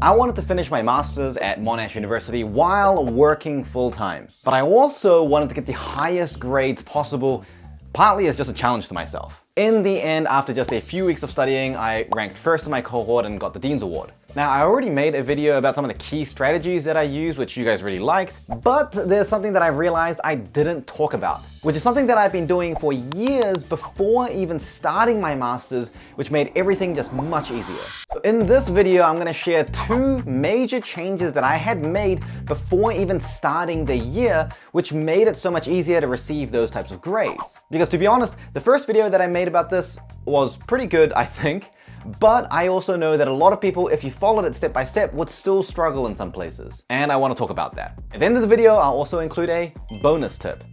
I wanted to finish my master's at Monash University while working full-time. But I also wanted to get the highest grades possible, partly as just a challenge to myself. In the end, after just a few weeks of studying, I ranked first in my cohort and got the Dean's Award. Now, I already made a video about some of the key strategies that I use, which you guys really liked, but there's something that I realized I didn't talk about, which is something that I've been doing for years before even starting my master's, which made everything just much easier. So in this video, I'm gonna share 2 major changes that I had made before even starting the year, which made it so much easier to receive those types of grades. Because to be honest, the first video that I made about this was pretty good, I think. But I also know that a lot of people, if you followed it step by step, would still struggle in some places. And I want to talk about that. At the end of the video, I'll also include a bonus tip.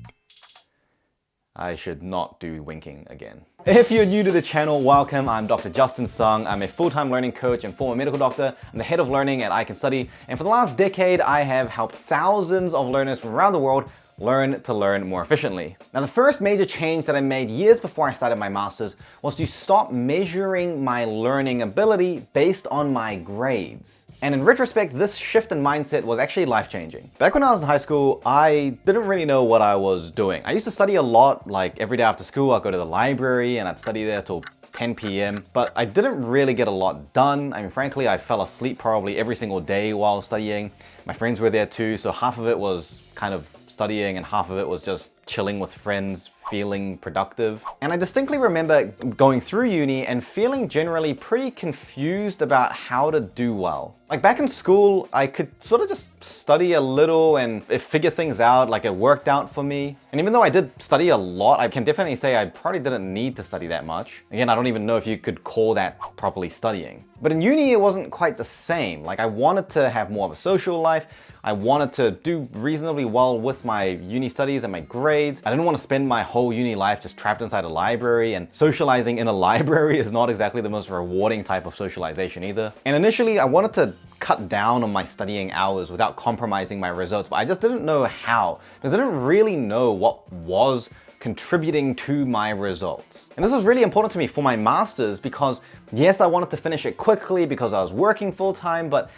I should not do winking again. If you're new to the channel, welcome. I'm Dr. Justin Sung. I'm a full-time learning coach and former medical doctor. I'm the head of learning at I Can Study. And for the last decade, I have helped thousands of learners from around the world learn to learn more efficiently. Now, the first major change that I made years before I started my master's was to stop measuring my learning ability based on my grades. And in retrospect, this shift in mindset was actually life-changing. Back when I was in high school, I didn't really know what I was doing. I used to study a lot, like every day after school, I'd go to the library and I'd study there till 10 p.m. But I didn't really get a lot done. I mean, frankly, I fell asleep probably every single day while studying. My friends were there too, so half of it was kind of studying and half of it was just chilling with friends, feeling productive. And I distinctly remember going through uni and feeling generally pretty confused about how to do well. Like back in school, I could sort of just study a little and figure things out, like it worked out for me. And even though I did study a lot, I can definitely say I probably didn't need to study that much. Again, I don't even know if you could call that properly studying. But in uni, it wasn't quite the same. Like I wanted to have more of a social life. I wanted to do reasonably well with my uni studies and my grades. I didn't want to spend my whole uni life just trapped inside a library, and socializing in a library is not exactly the most rewarding type of socialization either. And initially, I wanted to cut down on my studying hours without compromising my results, but I just didn't know how, because I didn't really know what was contributing to my results. And this was really important to me for my master's because yes, I wanted to finish it quickly because I was working full-time, but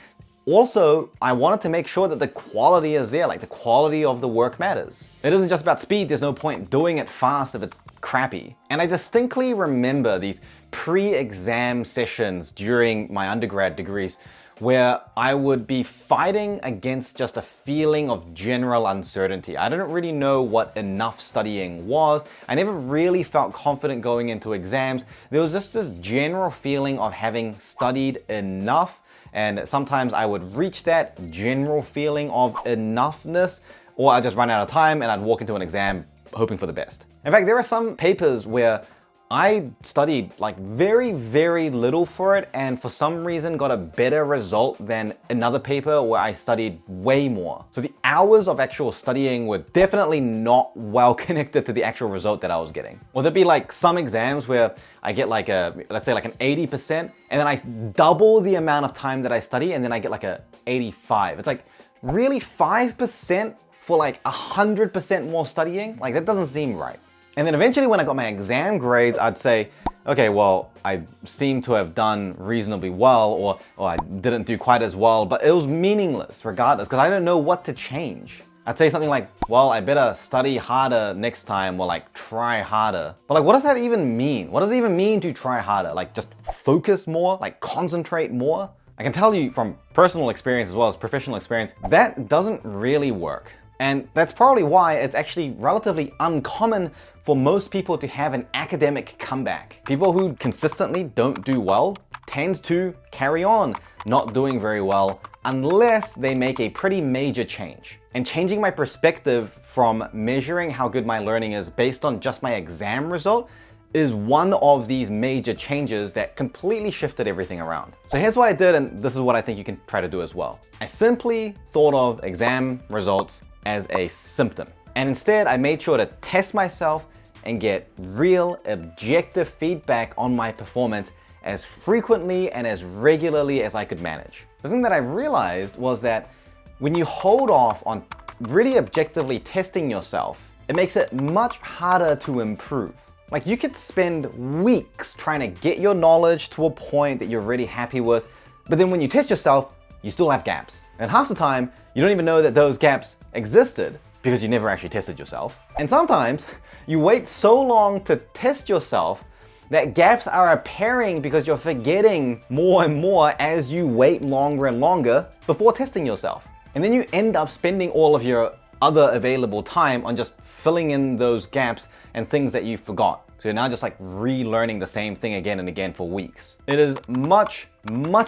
also, I wanted to make sure that the quality is there, like the quality of the work matters. It isn't just about speed, there's no point doing it fast if it's crappy. And I distinctly remember these pre-exam sessions during my undergrad degrees where I would be fighting against just a feeling of general uncertainty. I didn't really know what enough studying was. I never really felt confident going into exams. There was just this general feeling of having studied enough. And sometimes I would reach that general feeling of enoughness, or I'd just run out of time and I'd walk into an exam hoping for the best. In fact, there are some papers where I studied like very, very little for it and for some reason got a better result than another paper where I studied way more. So the hours of actual studying were definitely not well connected to the actual result that I was getting. Or there'd be like some exams where I get like let's say like an 80% and then I double the amount of time that I study and then I get like a 85. It's like really 5% for like 100% more studying? Like that doesn't seem right. And then eventually when I got my exam grades, I'd say, okay, well, I seem to have done reasonably well, or I didn't do quite as well, but it was meaningless regardless, because I don't know what to change. I'd say something like, well, I better study harder next time, or like try harder. But like, what does that even mean? What does it even mean to try harder? Like just focus more, like concentrate more? I can tell you from personal experience as well as professional experience, that doesn't really work. And that's probably why it's actually relatively uncommon for most people to have an academic comeback. People who consistently don't do well tend to carry on not doing very well unless they make a pretty major change. And changing my perspective from measuring how good my learning is based on just my exam result is one of these major changes that completely shifted everything around. So here's what I did, and this is what I think you can try to do as well. I simply thought of exam results as a symptom. And instead, I made sure to test myself and get real objective feedback on my performance as frequently and as regularly as I could manage. The thing that I realized was that when you hold off on really objectively testing yourself, it makes it much harder to improve. Like you could spend weeks trying to get your knowledge to a point that you're really happy with, but then when you test yourself, you still have gaps. And half the time, you don't even know that those gaps existed because you never actually tested yourself. And sometimes you wait so long to test yourself that gaps are appearing because you're forgetting more and more as you wait longer and longer before testing yourself. And then you end up spending all of your other available time on just filling in those gaps and things that you forgot. So you're now just like relearning the same thing again and again for weeks. It is much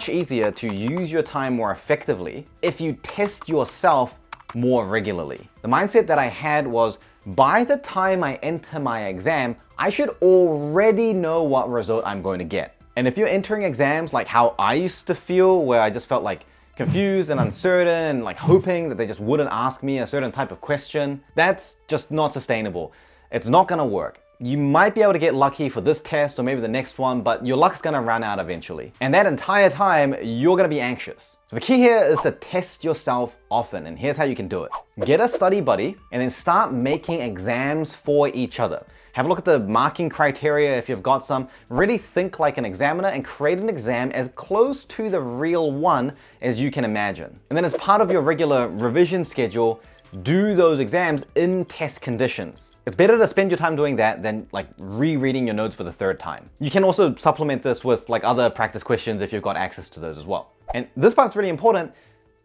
easier to use your time more effectively if you test yourself more regularly. The mindset that I had was, by the time I enter my exam, I should already know what result I'm going to get. And if you're entering exams like how I used to feel, where I just felt like confused and uncertain and like hoping that they just wouldn't ask me a certain type of question, that's just not sustainable. It's not gonna work. You might be able to get lucky for this test or maybe the next one, but your luck's gonna run out eventually. And that entire time, you're gonna be anxious. So the key here is to test yourself often, and here's how you can do it. Get a study buddy and then start making exams for each other. Have a look at the marking criteria if you've got some. Really think like an examiner and create an exam as close to the real one as you can imagine. And then as part of your regular revision schedule, do those exams in test conditions. It's better to spend your time doing that than like rereading your notes for the third time. You can also supplement this with like other practice questions if you've got access to those as well. And this part's really important.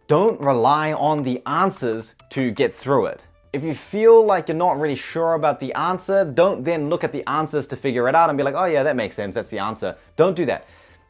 Don't rely on the answers to get through it. If you feel like you're not really sure about the answer, don't then look at the answers to figure it out and be like, oh yeah, that makes sense, that's the answer. Don't do that.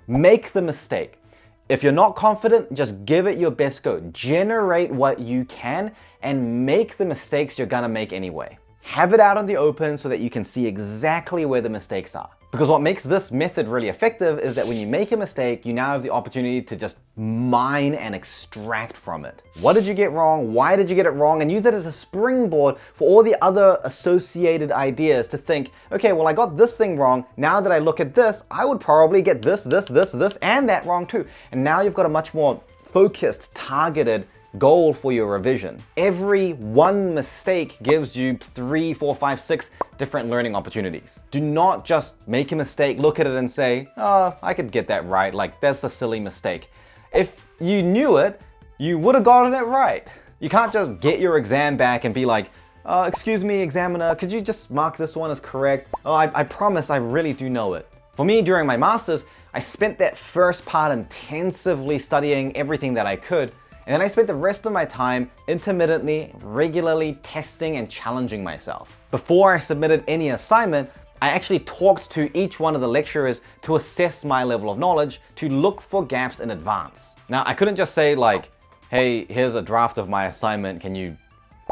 Make the mistake. If you're not confident, just give it your best go. Generate what you can and make the mistakes you're gonna make anyway. Have it out in the open so that you can see exactly where the mistakes are. Because what makes this method really effective is that when you make a mistake, you now have the opportunity to just mine and extract from it. What did you get wrong? Why did you get it wrong? And use it as a springboard for all the other associated ideas to think, okay, well, I got this thing wrong. Now that I look at this, I would probably get this, and that wrong too. And now you've got a much more focused, targeted goal for your revision. Every one mistake gives you 3, 4, 5, 6 different learning opportunities. Do not just make a mistake, look at it and say, oh, I could get that right. Like, that's a silly mistake. If you knew it, you would have gotten it right. You can't just get your exam back and be like, excuse me, examiner, could you just mark this one as correct? Oh, I promise I really do know it. For me, during my master's, I spent that first part intensively studying everything that I could. And then I spent the rest of my time intermittently, regularly testing and challenging myself. Before I submitted any assignment, I actually talked to each one of the lecturers to assess my level of knowledge, to look for gaps in advance. Now, I couldn't just say like, hey, here's a draft of my assignment. Can you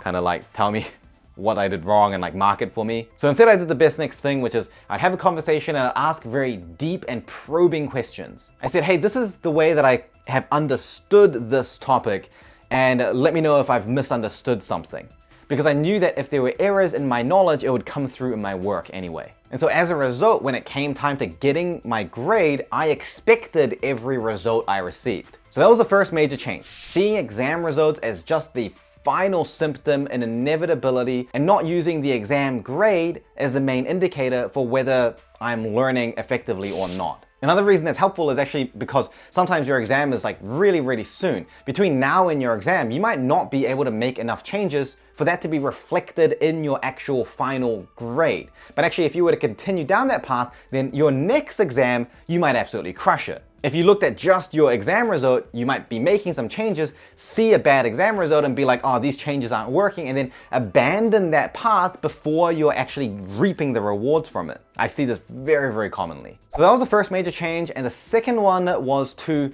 kind of like tell me what I did wrong and like mark it for me? So instead I did the best next thing, which is I'd have a conversation and I'd ask very deep and probing questions. I said, hey, this is the way that I have understood this topic, and let me know if I've misunderstood something. Because I knew that if there were errors in my knowledge, it would come through in my work anyway. And so as a result, when it came time to getting my grade, I expected every result I received. So that was the first major change. Seeing exam results as just the final symptom and inevitability, and not using the exam grade as the main indicator for whether I'm learning effectively or not. Another reason that's helpful is actually because sometimes your exam is like really soon. Between now and your exam, you might not be able to make enough changes for that to be reflected in your actual final grade. But actually, if you were to continue down that path, then your next exam, you might absolutely crush it. If you looked at just your exam result, you might be making some changes, see a bad exam result and be like, oh, these changes aren't working, and then abandon that path before you're actually reaping the rewards from it. I see this very commonly. So that was the first major change, and the second one was to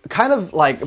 kind of like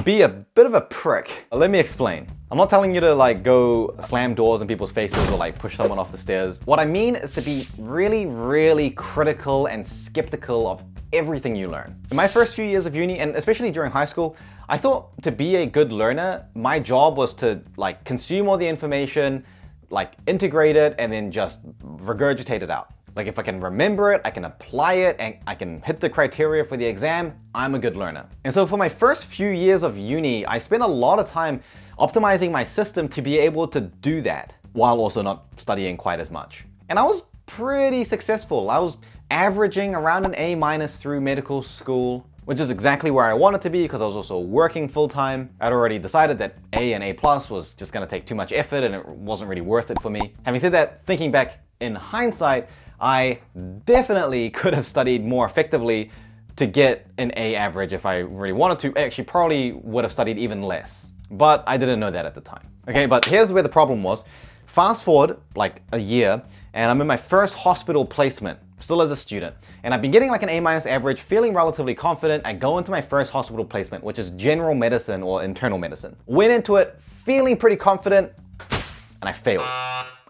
be a bit of a prick. Let me explain. I'm not telling you to like go slam doors in people's faces or like push someone off the stairs. What I mean is to be really critical and skeptical of everything you learn. In my first few years of uni, and especially during high school, I thought to be a good learner, my job was to like consume all the information, like integrate it, and then just regurgitate it out. Like if I can remember it, I can apply it, and I can hit the criteria for the exam, I'm a good learner. And so for my first few years of uni, I spent a lot of time optimizing my system to be able to do that, while also not studying quite as much. And I was pretty successful. I was averaging around an A- through medical school. which is exactly where I wanted to be because I was also working full-time. I'd already decided that A and A+ was just gonna take too much effort and it wasn't really worth it for me. Having said that, thinking back in hindsight, I definitely could have studied more effectively to get an A average if I really wanted to. Actually, probably would have studied even less, but I didn't know that at the time. Okay, but here's where the problem was. Fast forward like a year, and I'm in my first hospital placement, still as a student. And I've been getting like an A- average, feeling relatively confident. I go into my first hospital placement, which is general medicine or internal medicine. Went into it feeling pretty confident, and I failed.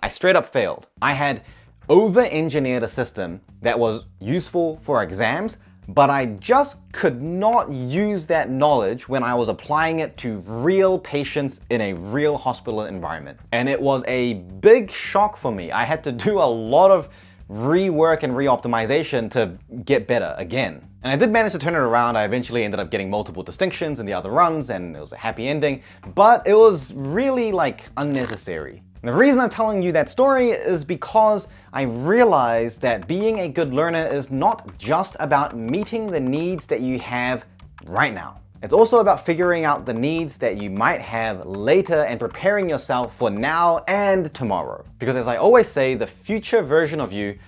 I straight up failed. I had over-engineered a system that was useful for exams, but I just could not use that knowledge when I was applying it to real patients in a real hospital environment. And it was a big shock for me. I had to do a lot of rework and re-optimization to get better again. And I did manage to turn it around. I eventually ended up getting multiple distinctions in the other runs and it was a happy ending, but it was really like unnecessary. And the reason I'm telling you that story is because I realized that being a good learner is not just about meeting the needs that you have right now. It's also about figuring out the needs that you might have later and preparing yourself for now and tomorrow. Because as I always say, the future version of you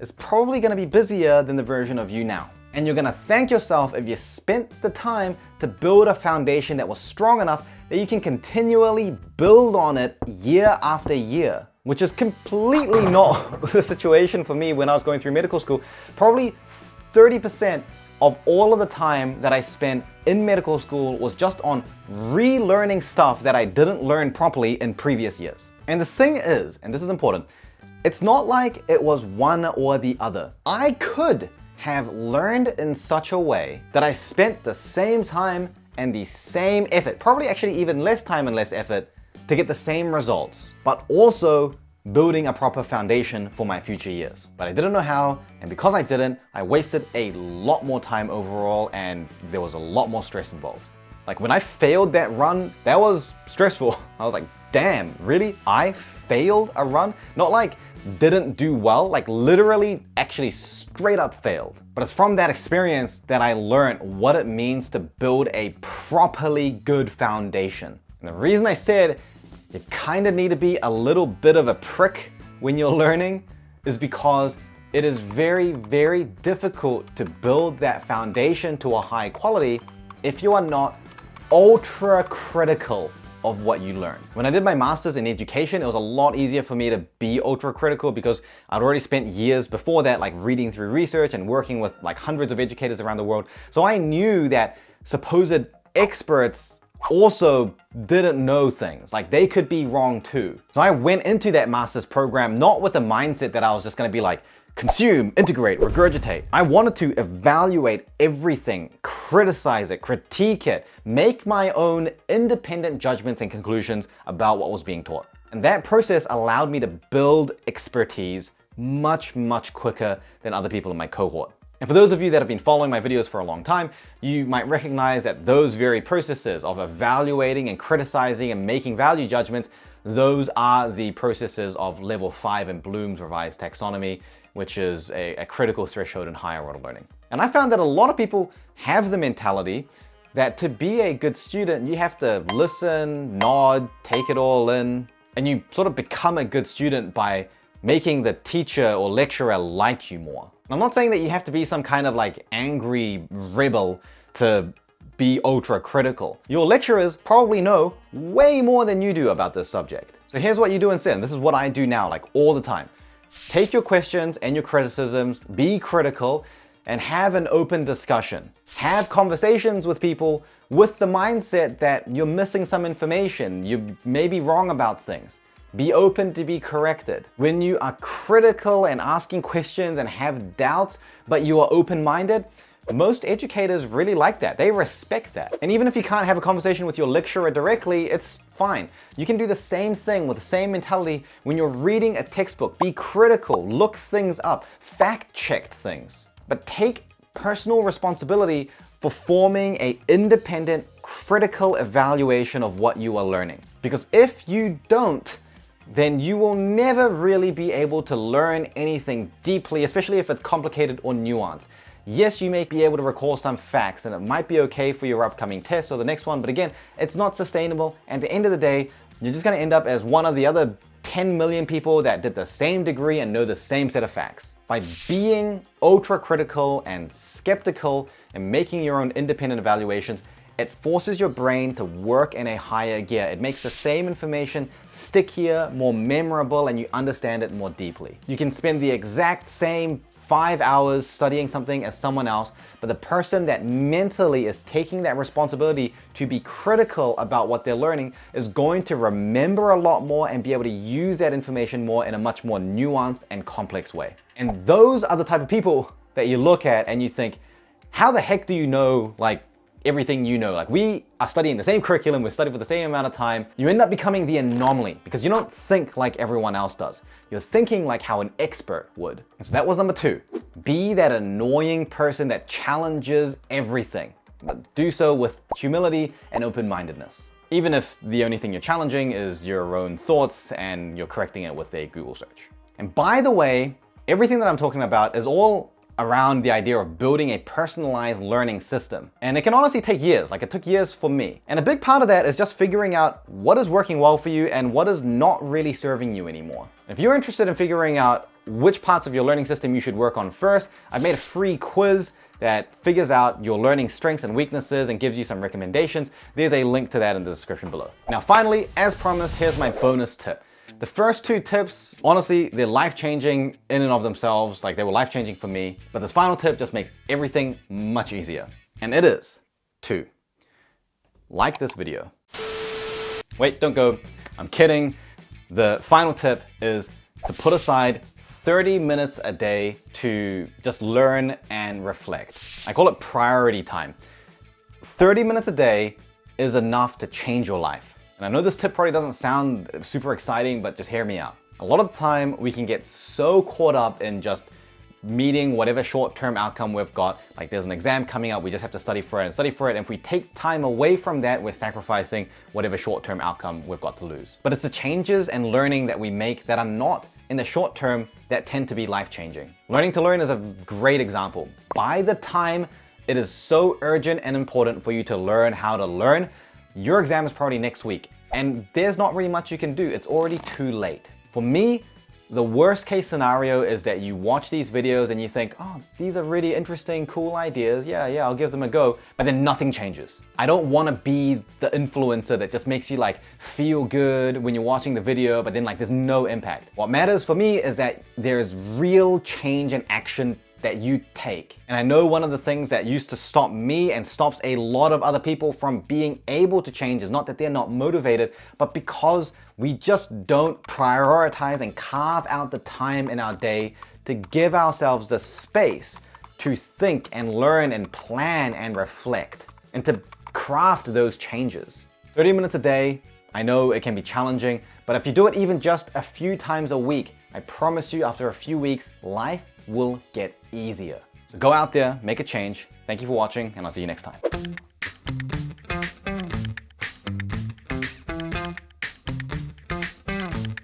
is probably going to be busier than the version of you now. And you're going to thank yourself if you spent the time to build a foundation that was strong enough that you can continually build on it year after year, which is completely not the situation for me when I was going through medical school. Probably 30% of all of the time that I spent in medical school was just on relearning stuff that I didn't learn properly in previous years. And the thing is, and this is important, it's not like it was one or the other. I could have learned in such a way that I spent the same time and the same effort, probably actually even less time and less effort, to get the same results, but also building a proper foundation for my future years. But I didn't know how, and because I didn't, I wasted a lot more time overall and there was a lot more stress involved. Like when I failed that run, that was stressful. I was like, damn, really? I failed a run? Not like didn't do well, like literally actually straight up failed. But it's from that experience that I learned what it means to build a properly good foundation. And the reason I said you kind of need to be a little bit of a prick when you're learning is because it is very, very difficult to build that foundation to a high quality if you are not ultra critical of what you learn. When I did my master's in education, it was a lot easier for me to be ultra critical because I'd already spent years before that like reading through research and working with like hundreds of educators around the world. So I knew that supposed experts also didn't know things, like they could be wrong too. So I went into that master's program not with the mindset that I was just gonna be like, consume, integrate, regurgitate. I wanted to evaluate everything, criticize it, critique it, make my own independent judgments and conclusions about what was being taught. And that process allowed me to build expertise much, much quicker than other people in my cohort. And for those of you that have been following my videos for a long time, you might recognize that those very processes of evaluating and criticizing and making value judgments, those are the processes of level 5 in Bloom's revised taxonomy, which is a critical threshold in higher order learning. And I found that a lot of people have the mentality that to be a good student, you have to listen, nod, take it all in, and you sort of become a good student by making the teacher or lecturer like you more. I'm not saying that you have to be some kind of like angry rebel to be ultra critical. Your lecturers probably know way more than you do about this subject. So here's what you do instead, and this is what I do now, like all the time. Take your questions and your criticisms, be critical, and have an open discussion. Have conversations with people with the mindset that you're missing some information, you may be wrong about things. Be open to be corrected. When you are critical and asking questions and have doubts, but you are open-minded, most educators really like that. They respect that. And even if you can't have a conversation with your lecturer directly, it's fine. You can do the same thing with the same mentality when you're reading a textbook. Be critical, look things up, fact-check things. But take personal responsibility for forming an independent, critical evaluation of what you are learning. Because if you don't, then you will never really be able to learn anything deeply, especially if it's complicated or nuanced. Yes, you may be able to recall some facts and it might be okay for your upcoming test or the next one, but again, it's not sustainable. And at the end of the day, you're just gonna end up as one of the other 10 million people that did the same degree and know the same set of facts. By being ultra critical and skeptical and making your own independent evaluations, it forces your brain to work in a higher gear. It makes the same information stickier, more memorable, and you understand it more deeply. You can spend the exact same 5 hours studying something as someone else, but the person that mentally is taking that responsibility to be critical about what they're learning is going to remember a lot more and be able to use that information more in a much more nuanced and complex way. And those are the type of people that you look at and you think, how the heck do you know like everything you know? Like, we are studying the same curriculum, we're studying for the same amount of time. You end up becoming the anomaly because you don't think like everyone else does. You're thinking like how an expert would. And so that was number 2. Be that annoying person that challenges everything, but do so with humility and open-mindedness. Even if the only thing you're challenging is your own thoughts and you're correcting it with a Google search. And by the way, everything that I'm talking about is all around the idea of building a personalized learning system. And it can honestly take years, like it took years for me. And a big part of that is just figuring out what is working well for you and what is not really serving you anymore. If you're interested in figuring out which parts of your learning system you should work on first, I've made a free quiz that figures out your learning strengths and weaknesses and gives you some recommendations. There's a link to that in the description below. Now finally, as promised, here's my bonus tip. The first 2 tips, honestly, they're life-changing in and of themselves. Like, they were life-changing for me. But this final tip just makes everything much easier. And it is to like this video. Wait, don't go. I'm kidding. The final tip is to put aside 30 minutes a day to just learn and reflect. I call it priority time. 30 minutes a day is enough to change your life. And I know this tip probably doesn't sound super exciting, but just hear me out. A lot of the time we can get so caught up in just meeting whatever short-term outcome we've got. Like, there's an exam coming up, we just have to study for it and study for it. And if we take time away from that, we're sacrificing whatever short-term outcome we've got to lose. But it's the changes and learning that we make that are not in the short term that tend to be life-changing. Learning to learn is a great example. By the time it is so urgent and important for you to learn how to learn, your exam is probably next week, and there's not really much you can do. It's already too late. For me, the worst case scenario is that you watch these videos and you think, oh, these are really interesting, cool ideas. Yeah, I'll give them a go. But then nothing changes. I don't want to be the influencer that just makes you like feel good when you're watching the video, but then like there's no impact. What matters for me is that there's real change and action that you take. And I know one of the things that used to stop me and stops a lot of other people from being able to change is not that they're not motivated, but because we just don't prioritize and carve out the time in our day to give ourselves the space to think and learn and plan and reflect and to craft those changes. 30 minutes a day, I know it can be challenging, but if you do it even just a few times a week, I promise you after a few weeks, life will get easier. So go out there, make a change. Thank you for watching, and I'll see you next time.